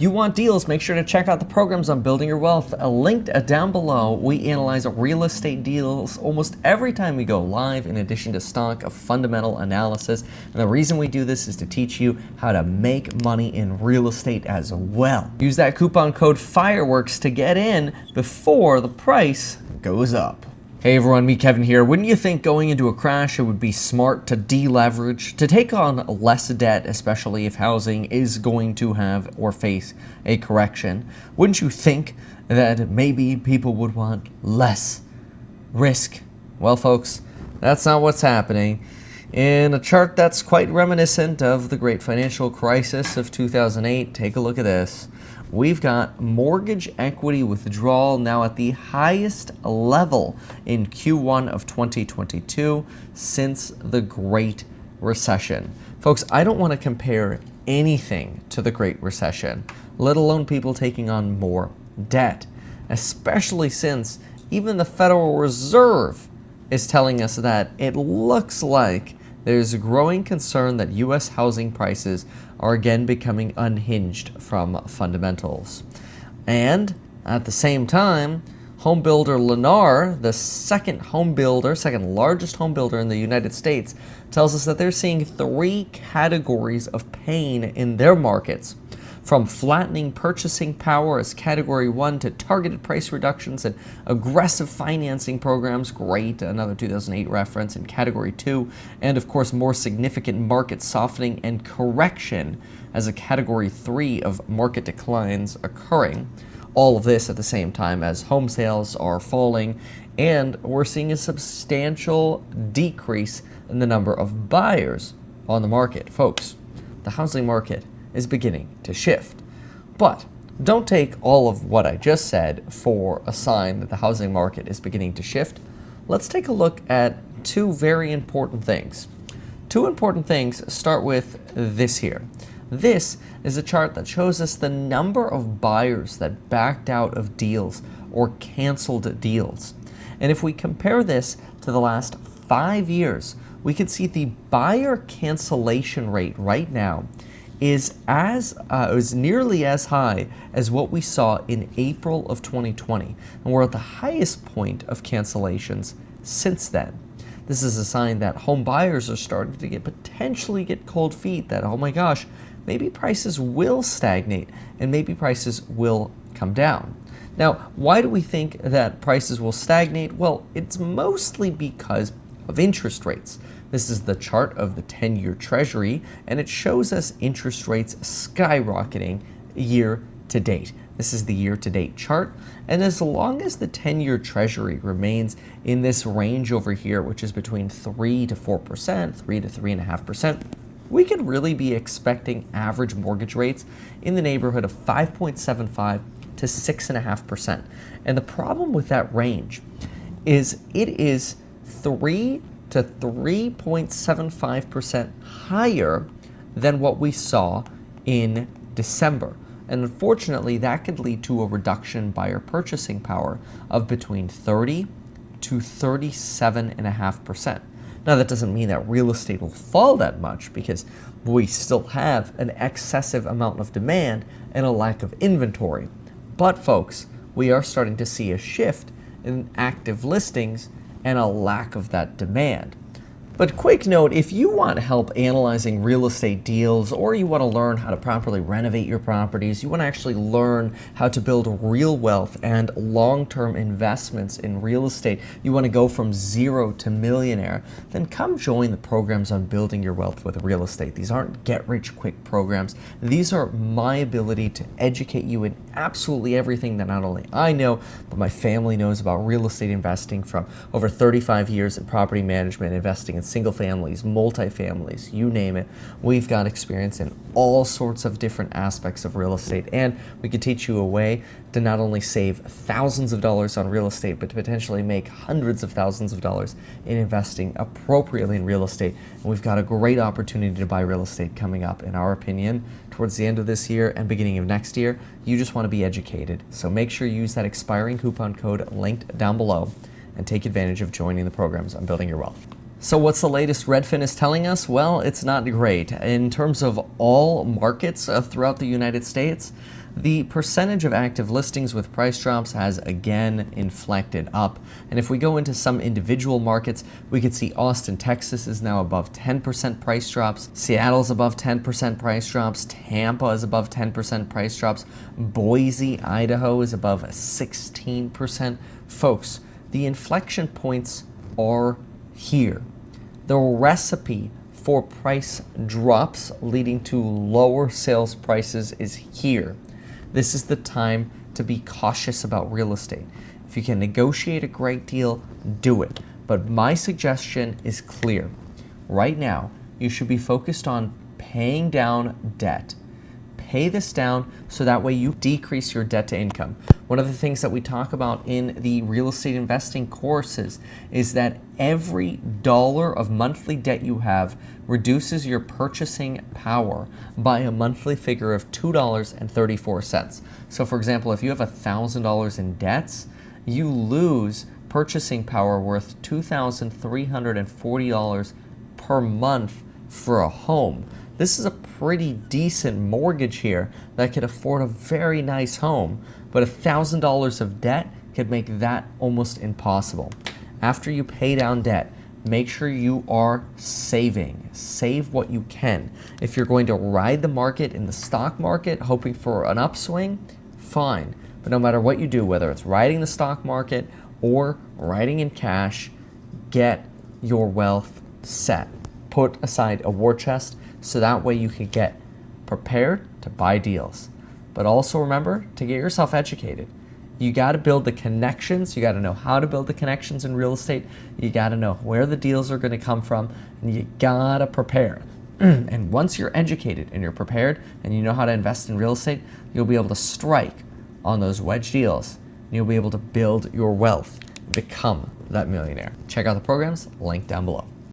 you want deals, make sure to check out the programs on Building Your Wealth, linked down below. We analyze real estate deals almost every time we go live, in addition to stock fundamental analysis. And the reason we do this is to teach you how to make money in real estate as well. Use that coupon code FIREWORKS to get in before the price goes up. Hey everyone, me Kevin here. Wouldn't you think going into a crash it would be smart to deleverage, to take on less debt, especially if housing is going to have or face a correction? Wouldn't you think that maybe people would want less risk? Well folks, that's not what's happening. In a chart that's quite reminiscent of the great financial crisis of 2008, take a look at this. We've got mortgage equity withdrawal now at the highest level in Q1 of 2022 since the Great Recession. Folks, I don't want to compare anything to the Great Recession, let alone people taking on more debt, especially since even the Federal Reserve is telling us that it looks like there's a growing concern that U.S. housing prices are again becoming unhinged from fundamentals. And at the same time, homebuilder Lennar, the second largest home builder in the United States, tells us that they're seeing three categories of pain in their markets. From flattening purchasing power as category 1 to targeted price reductions and aggressive financing programs, great, another 2008 reference, in category 2, and of course more significant market softening and correction as a category 3 of market declines occurring. All of this at the same time as home sales are falling and we're seeing a substantial decrease in the number of buyers on the market. Folks, the housing market is beginning to shift. But don't take all of what I just said for a sign that the housing market is beginning to shift. Let's take a look at two very important things. Two important things start with this here. This is a chart that shows us the number of buyers that backed out of deals or canceled deals. And if we compare this to the last 5 years, we can see the buyer cancellation rate right now is nearly as high as what we saw in April of 2020. And we're at the highest point of cancellations since then. This is a sign that home buyers are starting to potentially get cold feet that, oh my gosh, maybe prices will stagnate and maybe prices will come down. Now, why do we think that prices will stagnate? Well, it's mostly because of interest rates. This is the chart of the 10-year Treasury, and it shows us interest rates skyrocketing year to date. This is the year-to-date chart, and as long as the 10-year Treasury remains in this range over here, which is between 3 to 4%, 3 to 3.5%, we could really be expecting average mortgage rates in the neighborhood of 5.75 to 6.5%. And the problem with that range is it is 3 to 3.75% higher than what we saw in December. And unfortunately, that could lead to a reduction in buyer purchasing power of between 30 to 37.5%. Now, that doesn't mean that real estate will fall that much because we still have an excessive amount of demand and a lack of inventory. But folks, we are starting to see a shift in active listings and a lack of that demand. But quick note, if you want help analyzing real estate deals, or you want to learn how to properly renovate your properties, you want to actually learn how to build real wealth and long-term investments in real estate, you want to go from zero to millionaire, then come join the programs on Building Your Wealth with Real Estate. These aren't get-rich-quick programs. These are my ability to educate you in absolutely everything that not only I know, but my family knows about real estate investing from over 35 years in property management, investing in single families, multifamilies, you name it. We've got experience in all sorts of different aspects of real estate, and we can teach you a way to not only save thousands of dollars on real estate, but to potentially make hundreds of thousands of dollars in investing appropriately in real estate. And we've got a great opportunity to buy real estate coming up, in our opinion, towards the end of this year and beginning of next year. You just want to be educated. So make sure you use that expiring coupon code linked down below and take advantage of joining the programs on Building Your Wealth. So what's the latest Redfin is telling us? Well, it's not great. In terms of all markets throughout the United States, The percentage of active listings with price drops has again inflected up. And if we go into some individual markets, we could see Austin, Texas is now above 10% price drops. Seattle's above 10% price drops. Tampa is above 10% price drops. Boise, Idaho is above 16%. Folks, the inflection points are here. The recipe for price drops leading to lower sales prices is here. This is the time to be cautious about real estate. If you can negotiate a great deal, do it. But my suggestion is clear. Right now, you should be focused on paying down debt. Pay this down so that way you decrease your debt to income. One of the things that we talk about in the real estate investing courses is that every dollar of monthly debt you have reduces your purchasing power by a monthly figure of $2.34. So for example, if you have $1,000 in debts, you lose purchasing power worth $2,340 per month for a home. This is a pretty decent mortgage here that could afford a very nice home, but $1,000 of debt could make that almost impossible. After you pay down debt, make sure you are saving. Save what you can. If you're going to ride the market in the stock market, hoping for an upswing, fine. But no matter what you do, whether it's riding the stock market or riding in cash, get your wealth set. Put aside a war chest so that way you can get prepared to buy deals. But also remember to get yourself educated. You got to build the connections. You got to know how to build the connections in real estate. You got to know where the deals are going to come from, and you got to prepare. And once you're educated and you're prepared and you know how to invest in real estate, you'll be able to strike on those wedge deals. And you'll be able to build your wealth, become that millionaire. Check out the programs, link down below.